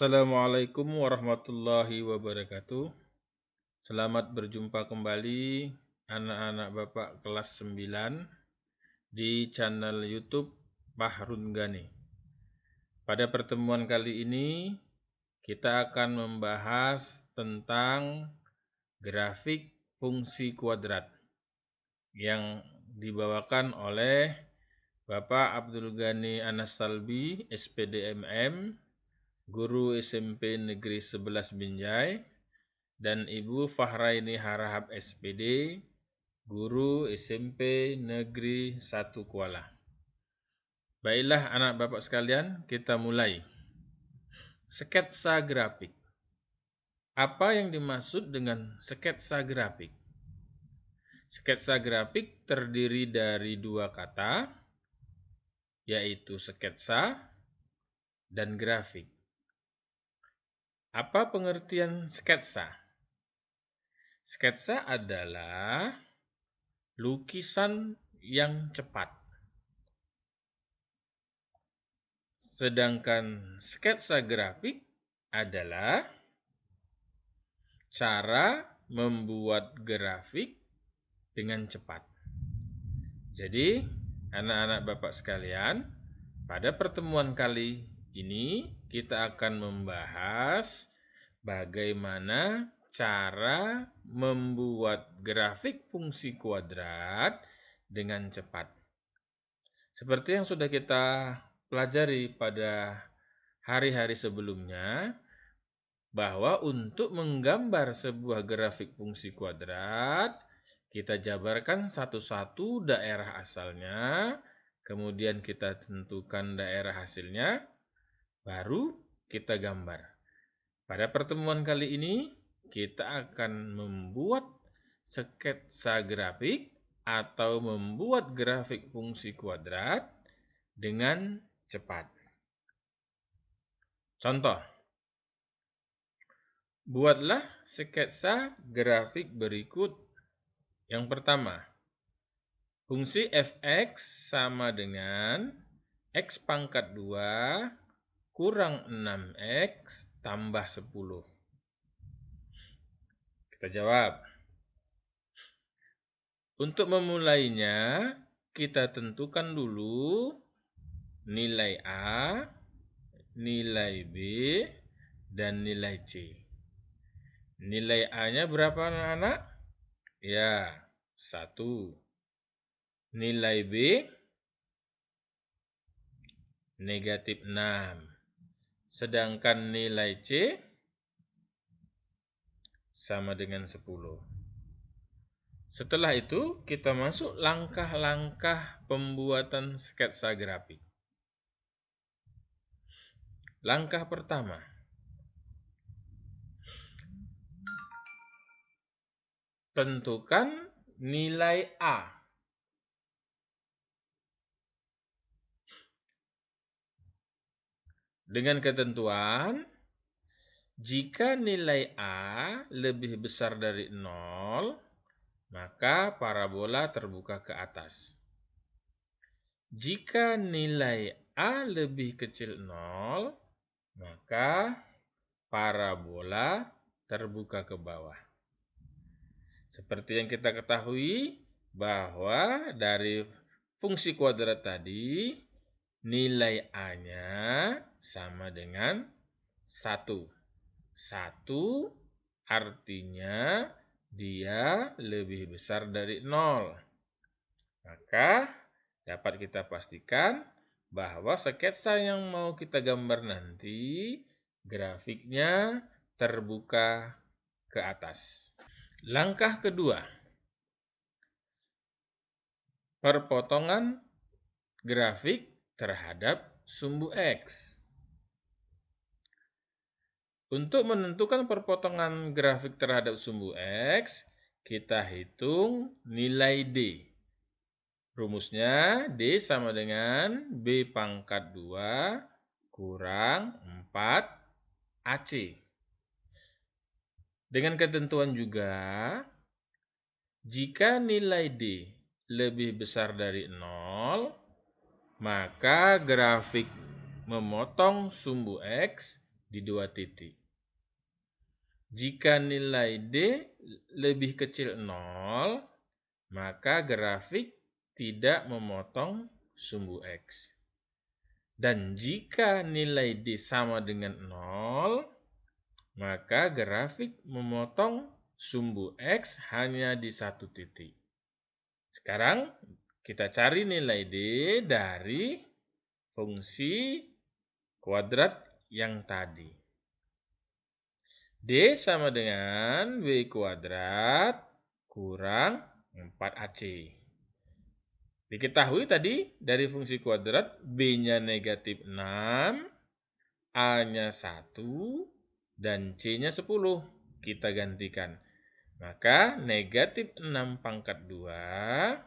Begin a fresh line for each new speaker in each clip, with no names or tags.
Assalamualaikum warahmatullahi wabarakatuh. Selamat berjumpa kembali anak-anak Bapak kelas 9 di channel YouTube Bahrun Gani. Pada pertemuan kali ini kita akan membahas tentang grafik fungsi kuadrat yang dibawakan oleh Bapak Abdul Ghani Anas Salbi, SPD MM, Guru SMP Negeri 11 Binjai, dan Ibu Fahraini Harahap SPD, Guru SMP Negeri 1 Kuala. Baiklah anak bapak sekalian, kita mulai. Sketsa grafik. Apa yang dimaksud dengan sketsa grafik? Sketsa grafik terdiri dari dua kata, yaitu sketsa dan grafik. Apa pengertian sketsa? Sketsa adalah lukisan yang cepat. Sedangkan sketsa grafik adalah cara membuat grafik dengan cepat. Jadi, anak-anak Bapak sekalian, pada pertemuan kali ini kita akan membahas bagaimana cara membuat grafik fungsi kuadrat dengan cepat. Seperti yang sudah kita pelajari pada hari-hari sebelumnya, bahwa untuk menggambar sebuah grafik fungsi kuadrat, kita jabarkan satu-satu daerah asalnya, kemudian kita tentukan daerah hasilnya, baru kita gambar. Pada pertemuan kali ini, kita akan membuat sketsa grafik atau membuat grafik fungsi kuadrat dengan cepat. Contoh, buatlah sketsa grafik berikut. Yang pertama, fungsi fx sama dengan x pangkat 2 kurang 6x tambah 10. Kita jawab. Untuk memulainya, kita tentukan dulu nilai A, nilai B, dan nilai C. Nilai A-nya berapa anak-anak? Ya, 1. Nilai B, negatif 6. Sedangkan nilai C sama dengan 10. Setelah itu, kita masuk langkah-langkah pembuatan sketsa grafik. Langkah pertama, tentukan nilai A. Dengan ketentuan, jika nilai A lebih besar dari 0, maka parabola terbuka ke atas. Jika nilai A lebih kecil 0, maka parabola terbuka ke bawah. Seperti yang kita ketahui bahwa dari fungsi kuadrat tadi, nilai A-nya sama dengan 1. 1 artinya dia lebih besar dari 0. Maka dapat kita pastikan bahwa sketsa yang mau kita gambar nanti grafiknya terbuka ke atas. Langkah kedua, perpotongan grafik terhadap sumbu X. Untuk menentukan perpotongan grafik terhadap sumbu X, kita hitung nilai D. Rumusnya D sama dengan B pangkat 2 kurang 4 AC. Dengan ketentuan juga, jika nilai D lebih besar dari 0, maka grafik memotong sumbu X di 2 titik. Jika nilai D lebih kecil 0, maka grafik tidak memotong sumbu X. Dan jika nilai D sama dengan 0, maka grafik memotong sumbu X hanya di 1 titik. Sekarang kita cari nilai D dari fungsi kuadrat yang tadi. D sama dengan W kuadrat kurang 4AC. Diketahui tadi dari fungsi kuadrat B-nya negatif 6, A-nya 1, dan C-nya 10. Kita gantikan. Maka negatif 6 pangkat 2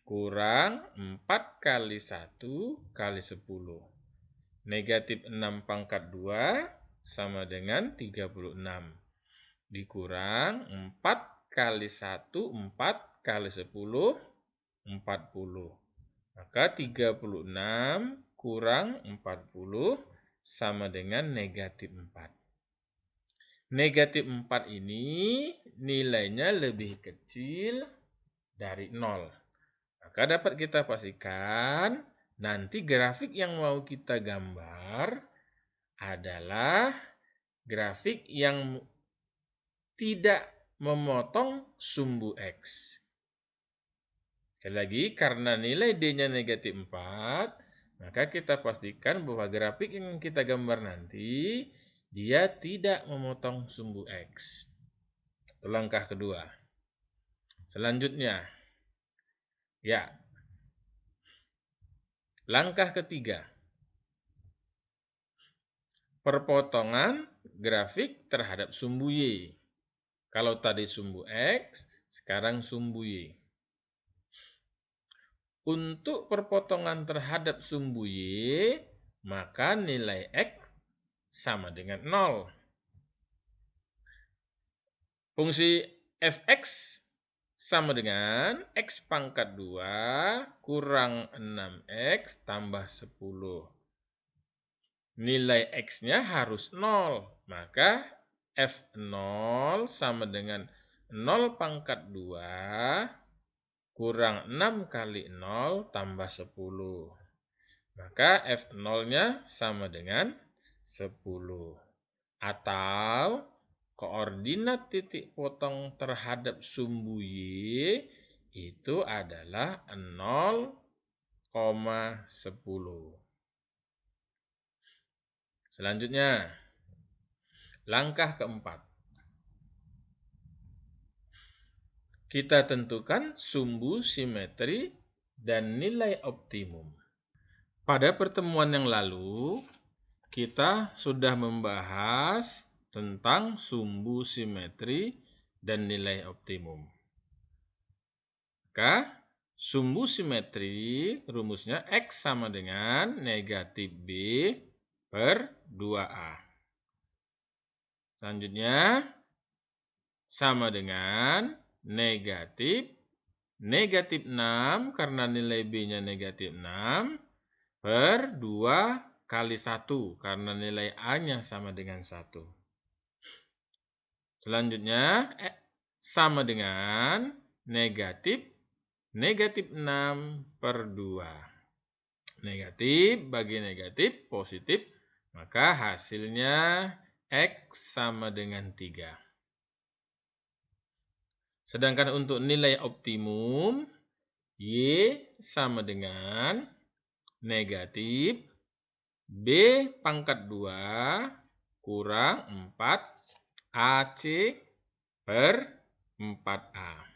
kurang 4 kali 1 kali 10. Negatif 6 pangkat 2 sama dengan 36. Dikurang 4 kali 1, 4 kali 10, 40. Maka 36 kurang 40 sama dengan negatif 4. Negatif 4 ini nilainya lebih kecil dari 0. Maka dapat kita pastikan nanti grafik yang mau kita gambar adalah grafik yang tidak memotong sumbu X. Sekali lagi, karena nilai D-nya negatif 4, maka kita pastikan bahwa grafik yang kita gambar nanti, dia tidak memotong sumbu X. Itu langkah kedua. Selanjutnya, langkah ketiga. Perpotongan grafik terhadap sumbu Y. Kalau tadi sumbu X, sekarang sumbu Y. Untuk perpotongan terhadap sumbu Y, maka nilai X sama dengan 0. Fungsi fx sama dengan X pangkat 2 kurang 6X tambah 10. Nilai X-nya harus 0, maka F0 sama dengan 0 pangkat 2 kurang 6 kali 0 tambah 10. Maka F0-nya sama dengan 10. Atau koordinat titik potong terhadap sumbu Y itu adalah 0,10. Selanjutnya, langkah keempat. Kita tentukan sumbu simetri dan nilai optimum. Pada pertemuan yang lalu, kita sudah membahas tentang sumbu simetri dan nilai optimum. Maka, sumbu simetri rumusnya X sama dengan negatif B per 2A. Selanjutnya, sama dengan negatif 6 karena nilai B-nya negatif 6 per 2 kali 1 karena nilai A-nya sama dengan 1. Selanjutnya, sama dengan negatif 6 per 2. Negatif bagi negatif positif, maka hasilnya X sama dengan 3. Sedangkan untuk nilai optimum, Y sama dengan negatif B pangkat 2 kurang 4 AC per 4A.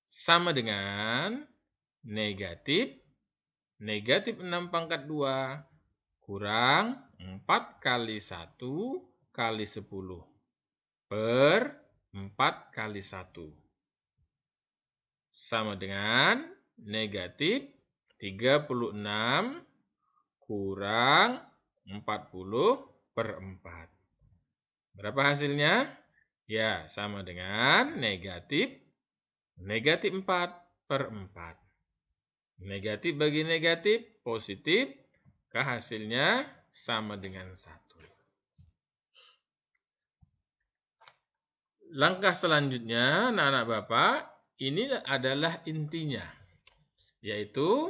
Sama dengan negatif 6 pangkat 2 kurang 4 kali 1 kali 10 per 4 kali 1. Sama dengan negatif 36 kurang 40 per 4. Berapa hasilnya? Ya, sama dengan negatif 4 per 4. Negatif bagi negatif, positif, maka hasilnya sama dengan 1. Langkah selanjutnya, anak-anak Bapak, ini adalah intinya, yaitu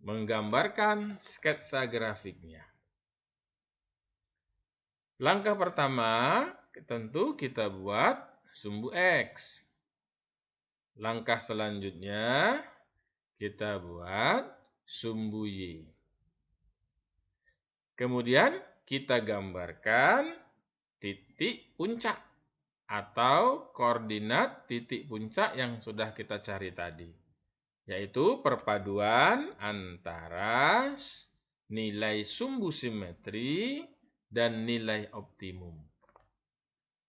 menggambarkan sketsa grafiknya. Langkah pertama, tentu kita buat sumbu X. Langkah selanjutnya, kita buat sumbu Y. Kemudian kita gambarkan titik puncak atau koordinat titik puncak yang sudah kita cari tadi, yaitu perpaduan antara nilai sumbu simetri dan nilai optimum.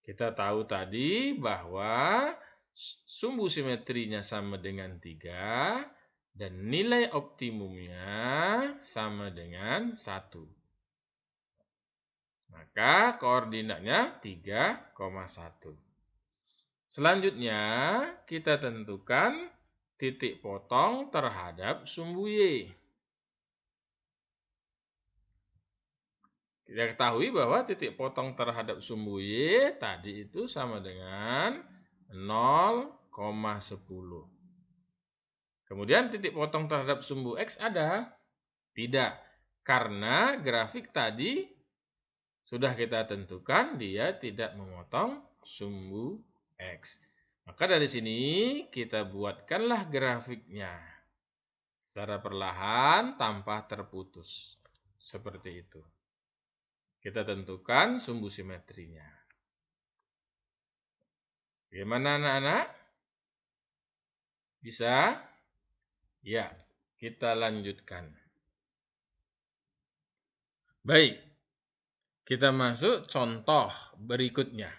Kita tahu tadi bahwa sumbu simetrinya sama dengan 3 dan nilai optimumnya sama dengan 1. Maka koordinatnya 3,1. Selanjutnya kita tentukan titik potong terhadap sumbu Y. Kita ketahui bahwa titik potong terhadap sumbu Y tadi itu sama dengan 0,10. Kemudian titik potong terhadap sumbu X ada? Tidak, karena grafik tadi sudah kita tentukan dia tidak memotong sumbu X. Maka dari sini kita buatkanlah grafiknya secara perlahan tanpa terputus. Seperti itu. Kita tentukan sumbu simetrinya. Bagaimana anak-anak? Bisa? Ya, kita lanjutkan. Baik, kita masuk contoh berikutnya.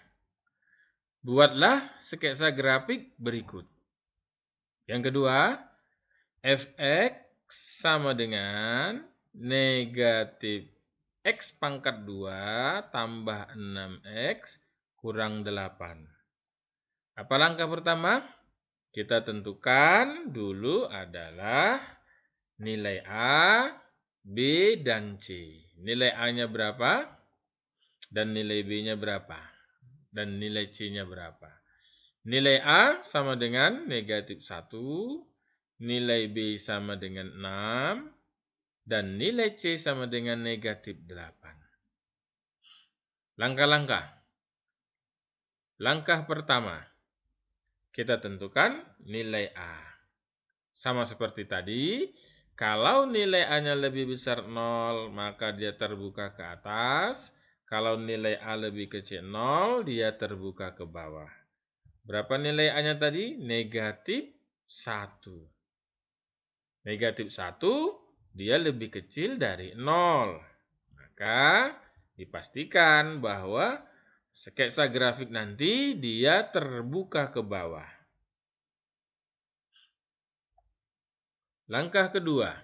Buatlah sketsa grafik berikut. Yang kedua, fx sama dengan negatif x pangkat 2 tambah 6x kurang 8. Apa langkah pertama? Kita tentukan dulu adalah nilai A, B, dan C. Nilai A-nya berapa? Dan nilai B-nya berapa? Dan nilai C-nya berapa? Nilai A sama dengan negatif 1, nilai B sama dengan 6, dan nilai C sama dengan negatif 8. Langkah-langkah. Langkah pertama, kita tentukan nilai A. Sama seperti tadi, kalau nilai A-nya lebih besar 0, maka dia terbuka ke atas. Kalau nilai A lebih kecil 0, dia terbuka ke bawah. Berapa nilai A-nya tadi? Negatif 1. Negatif 1, dia lebih kecil dari 0. Maka dipastikan bahwa sketsa grafik nanti dia terbuka ke bawah. Langkah kedua,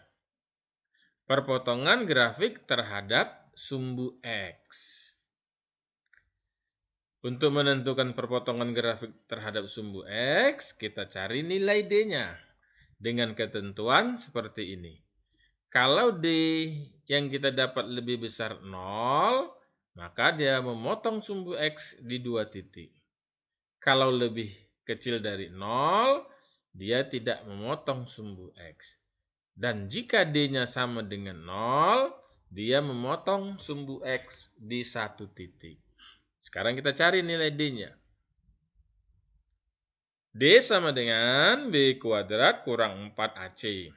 perpotongan grafik terhadap sumbu X. Untuk menentukan perpotongan grafik terhadap sumbu X, kita cari nilai D-nya dengan ketentuan seperti ini. Kalau D yang kita dapat lebih besar 0, maka dia memotong sumbu X di 2 titik. Kalau lebih kecil dari 0, dia tidak memotong sumbu X. Dan jika D-nya sama dengan 0, dia memotong sumbu X di 1 titik. Sekarang kita cari nilai D-nya. D sama dengan B kuadrat kurang 4AC.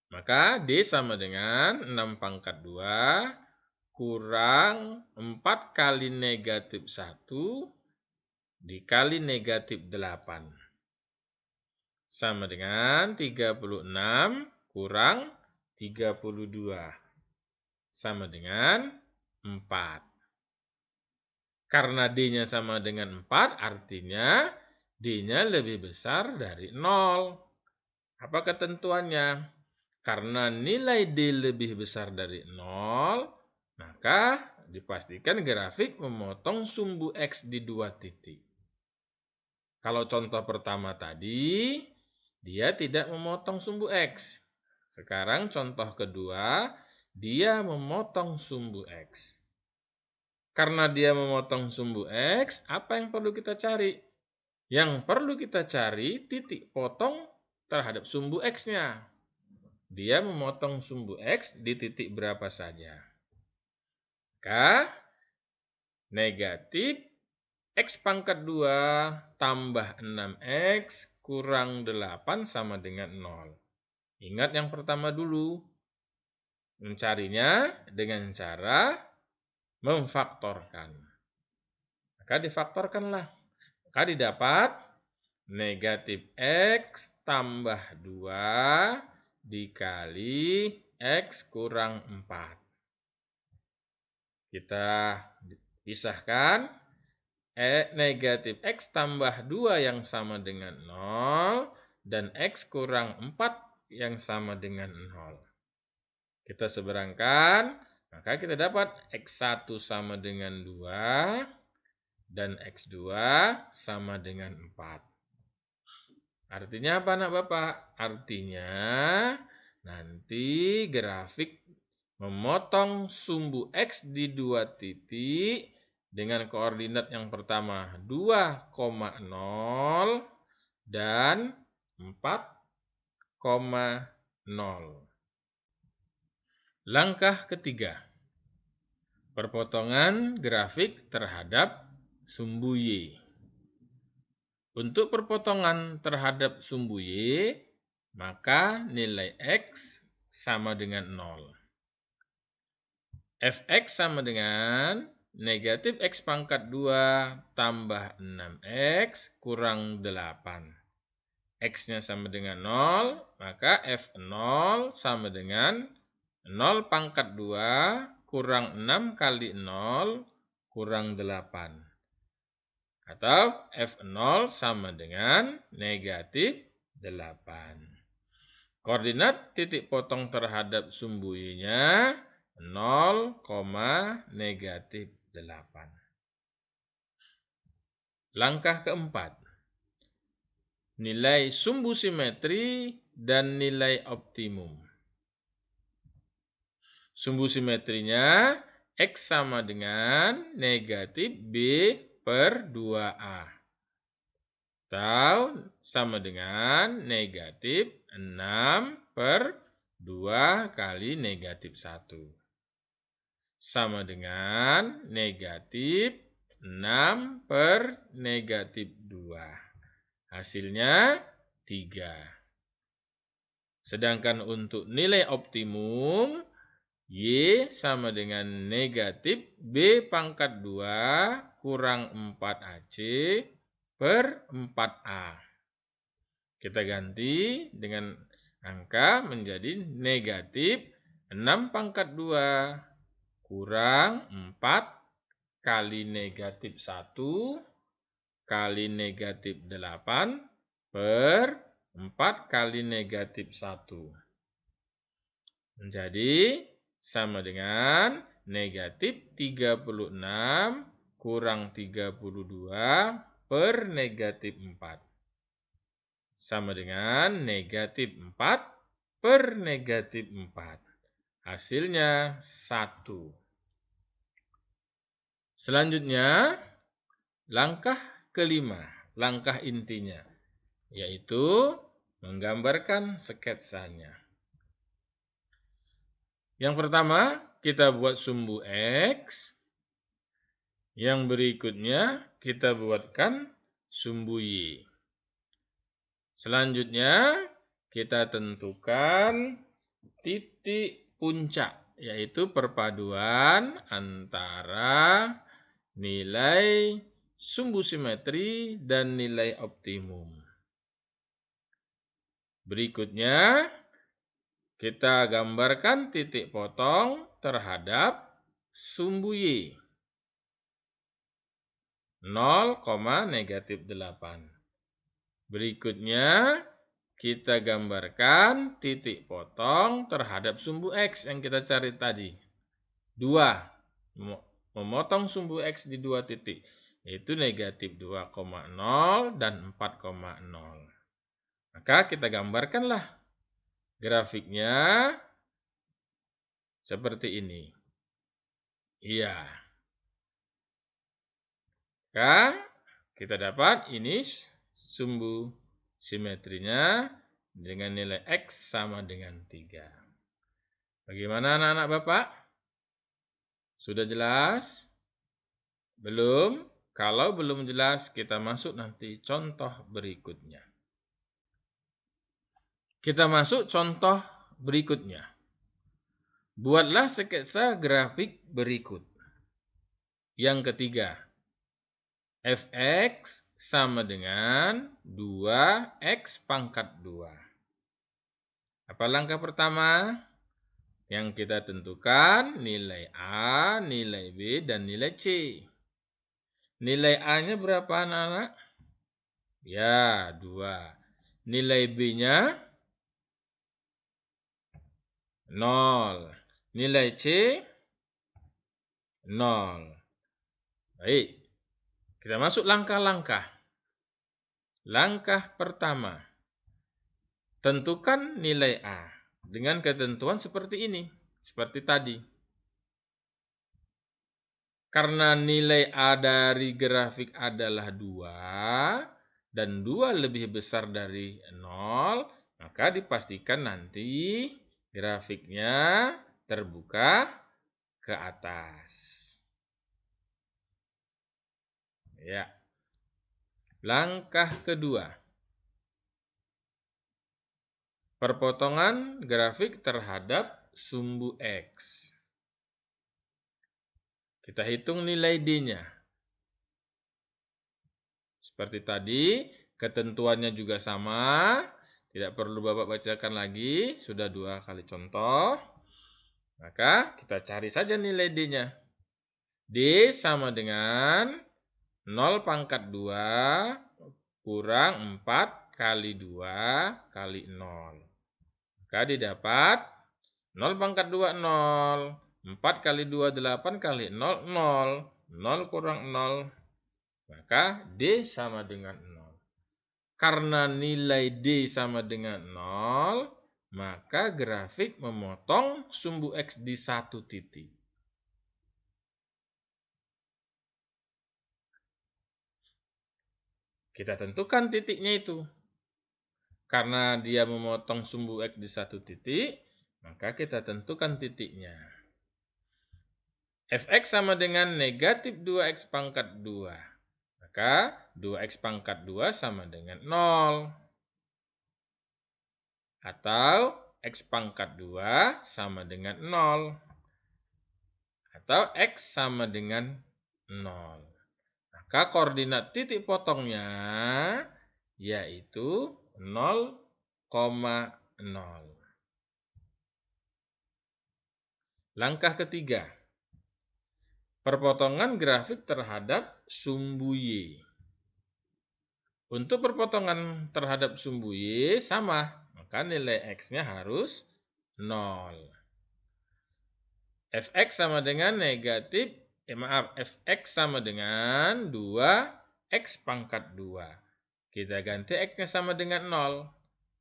Maka D sama dengan 6 pangkat 2 kurang 4 kali negatif 1 dikali negatif 8. Sama dengan 36 kurang 32. Sama dengan 4. Karena D-nya sama dengan 4, artinya D-nya lebih besar dari 0. Apa ketentuannya? Karena nilai D lebih besar dari 0, maka dipastikan grafik memotong sumbu X di 2 titik. Kalau contoh pertama tadi, dia tidak memotong sumbu X. Sekarang contoh kedua, dia memotong sumbu X. karena dia memotong sumbu X, apa yang perlu kita cari? Yang perlu kita cari titik potong terhadap sumbu X-nya. Dia memotong sumbu X di titik berapa saja. Maka negatif X pangkat 2 tambah 6X kurang 8 sama dengan 0. Ingat yang pertama dulu. Mencarinya dengan cara memfaktorkan. Maka difaktorkanlah. Maka didapat negatif X tambah 2 dikali X kurang 4. Kita pisahkan. Negatif X tambah 2 yang sama dengan 0 dan X kurang 4 yang sama dengan 0. Kita seberangkan, maka kita dapat X1 sama dengan 2 dan X2 sama dengan 4. Artinya apa anak Bapak? Artinya nanti grafik memotong sumbu X di 2 titik dengan koordinat yang pertama 2,0 dan 4,0. Langkah ketiga, perpotongan grafik terhadap sumbu Y. Untuk perpotongan terhadap sumbu Y, maka nilai X sama dengan 0. Fx sama dengan negatif X pangkat 2 tambah 6X kurang 8. X-nya sama dengan 0, maka F0 sama dengan 0 pangkat 2 kurang 6 kali 0 kurang 8. Atau F0 sama dengan negatif 8. Koordinat titik potong terhadap sumbu Y-nya 0, negatif 8. Langkah keempat, nilai sumbu simetri dan nilai optimum. Sumbu simetrinya X sama dengan negatif B per 2A. Atau sama dengan negatif 6 per 2 kali negatif 1. Sama dengan negatif 6 per negatif 2. Hasilnya 3. Sedangkan untuk nilai optimum, Y sama dengan negatif B pangkat 2 kurang 4AC per 4A. Kita ganti dengan angka menjadi negatif 6 pangkat 2 kurang 4 kali negatif 1 kali negatif 8 per 4 kali negatif 1. Menjadi sama dengan negatif 36 kurang 32 per negatif 4. Sama dengan negatif 4 per negatif 4. Hasilnya 1. Selanjutnya, langkah kelima, langkah intinya, yaitu menggambarkan sketsanya. Yang pertama, kita buat sumbu X. Yang berikutnya, kita buatkan sumbu Y. Selanjutnya, kita tentukan titik puncak, yaitu perpaduan antara nilai sumbu simetri dan nilai optimum. Berikutnya, kita gambarkan titik potong terhadap sumbu Y. 0, negatif 8. Berikutnya, kita gambarkan titik potong terhadap sumbu X yang kita cari tadi. 2. Memotong sumbu X di 2 titik, yaitu negatif 2,0 dan 4,0. Maka kita gambarkanlah grafiknya seperti ini. Iya. Maka kita dapat ini sumbu simetrinya dengan nilai X sama dengan 3. Bagaimana anak-anak Bapak? Sudah jelas? Belum? Kalau belum jelas, kita masuk nanti contoh berikutnya. Kita masuk contoh berikutnya. Buatlah sketsa grafik berikut. Yang ketiga, fx sama dengan 2x pangkat 2. Apa langkah pertama? Yang kita tentukan nilai A, nilai B, dan nilai C. Nilai A-nya berapa anak-anak? Ya, 2. Nilai B-nya 0. Nilai C 0. Baik, kita masuk langkah-langkah. Langkah pertama, tentukan nilai A dengan ketentuan seperti ini, seperti tadi. Karena nilai A dari grafik adalah 2, dan 2 lebih besar dari 0, maka dipastikan nanti grafiknya terbuka ke atas. Ya. Langkah kedua, perpotongan grafik terhadap sumbu X. Kita hitung nilai D-nya. Seperti tadi, ketentuannya juga sama. Tidak perlu Bapak bacakan lagi, sudah 2 kali contoh. Maka kita cari saja nilai D-nya. D sama dengan 0 pangkat 2 kurang 4 kali 2 kali 0. Maka didapat 0 pangkat 2, 0. 4 kali 2, 8 kali 0, 0. 0 kurang 0. Maka D sama dengan 0. Karena nilai D sama dengan 0, maka grafik memotong sumbu X di satu titik. Kita tentukan titiknya itu. Karena dia memotong sumbu X di satu titik, maka kita tentukan titiknya. Fx sama dengan negatif 2x pangkat 2. Maka 2x pangkat 2 sama dengan 0. Atau x pangkat 2 sama dengan 0. Atau x sama dengan 0. Maka koordinat titik potongnya yaitu 0,0. Langkah ketiga, perpotongan grafik terhadap sumbu Y. Untuk perpotongan terhadap sumbu Y sama, maka nilai X-nya harus 0. Fx sama dengan Fx sama dengan 2x pangkat 2. Kita ganti X-nya sama dengan 0.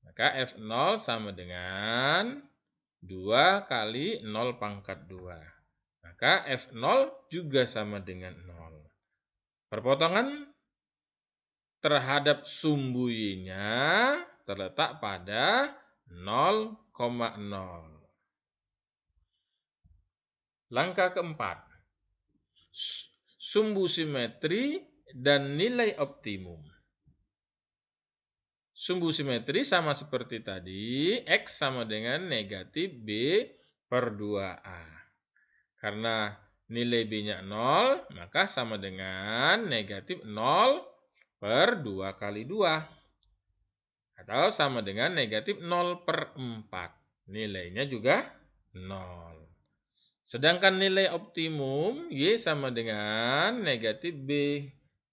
Maka F0 sama dengan 2 kali 0 pangkat 2. Maka F0 juga sama dengan 0. Perpotongan terhadap sumbu Y-nya terletak pada 0,0. Langkah keempat, sumbu simetri dan nilai optimum. Sumbu simetri sama seperti tadi, X sama dengan negatif B per 2A. Karena nilai B-nya 0, maka sama dengan negatif 0 per 2 kali 2. Atau sama dengan negatif 0 per 4. Nilainya juga 0. Sedangkan nilai optimum Y sama dengan negatif B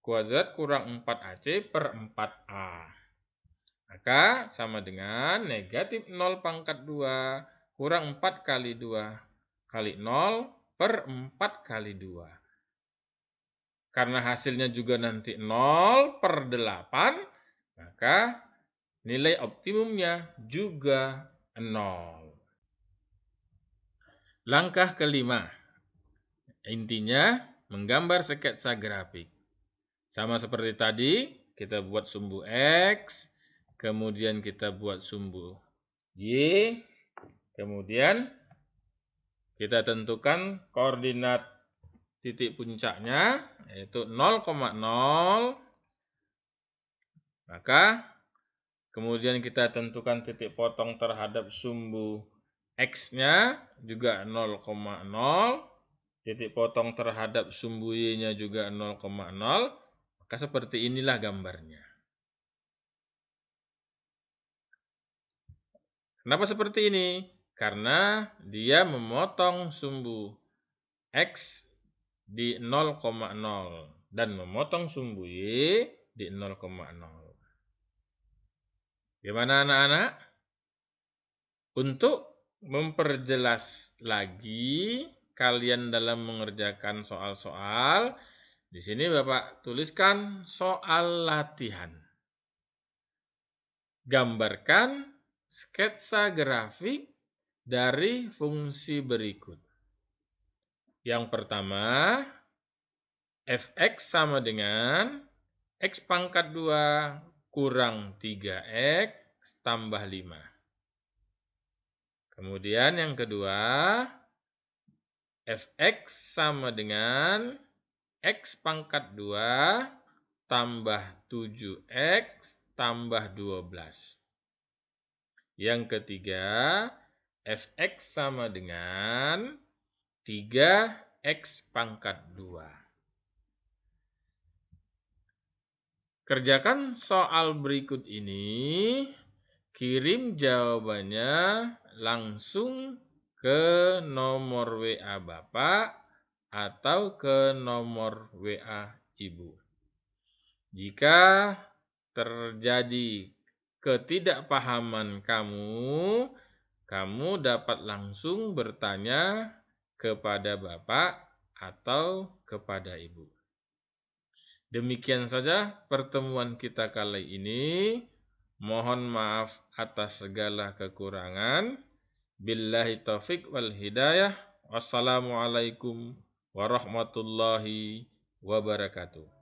kuadrat kurang 4AC per 4A. Maka sama dengan negatif 0 pangkat 2 kurang 4 kali 2 kali 0 per 4 kali 2. Karena hasilnya juga nanti 0 per 8, maka nilai optimumnya juga 0. Langkah kelima, intinya menggambar sketsa grafik. Sama seperti tadi, kita buat sumbu X, kemudian kita buat sumbu Y, kemudian kita tentukan koordinat titik puncaknya, yaitu 0,0. Maka kemudian kita tentukan titik potong terhadap sumbu X-nya juga 0,0. Titik potong terhadap sumbu Y-nya juga 0,0. Maka seperti inilah gambarnya. Kenapa seperti ini? Karena dia memotong sumbu X di 0,0 dan memotong sumbu Y di 0,0. Gimana anak-anak? Untuk memperjelas lagi kalian dalam mengerjakan soal-soal, di sini Bapak tuliskan soal latihan. Gambarkan sketsa grafik dari fungsi berikut. Yang pertama, fx sama dengan x pangkat 2 kurang 3x tambah 5. Kemudian yang kedua, fx sama dengan x pangkat 2 tambah 7x tambah 12. Yang ketiga, fx sama dengan 3x pangkat 2. Kerjakan soal berikut ini, kirim jawabannya langsung ke nomor WA Bapak atau ke nomor WA Ibu. Jika terjadi ketidakpahaman kamu dapat langsung bertanya kepada Bapak atau kepada Ibu. Demikian saja pertemuan kita kali ini. Mohon maaf atas segala kekurangan. Billahi taufik wal hidayah. Wassalamualaikum warahmatullahi wabarakatuh.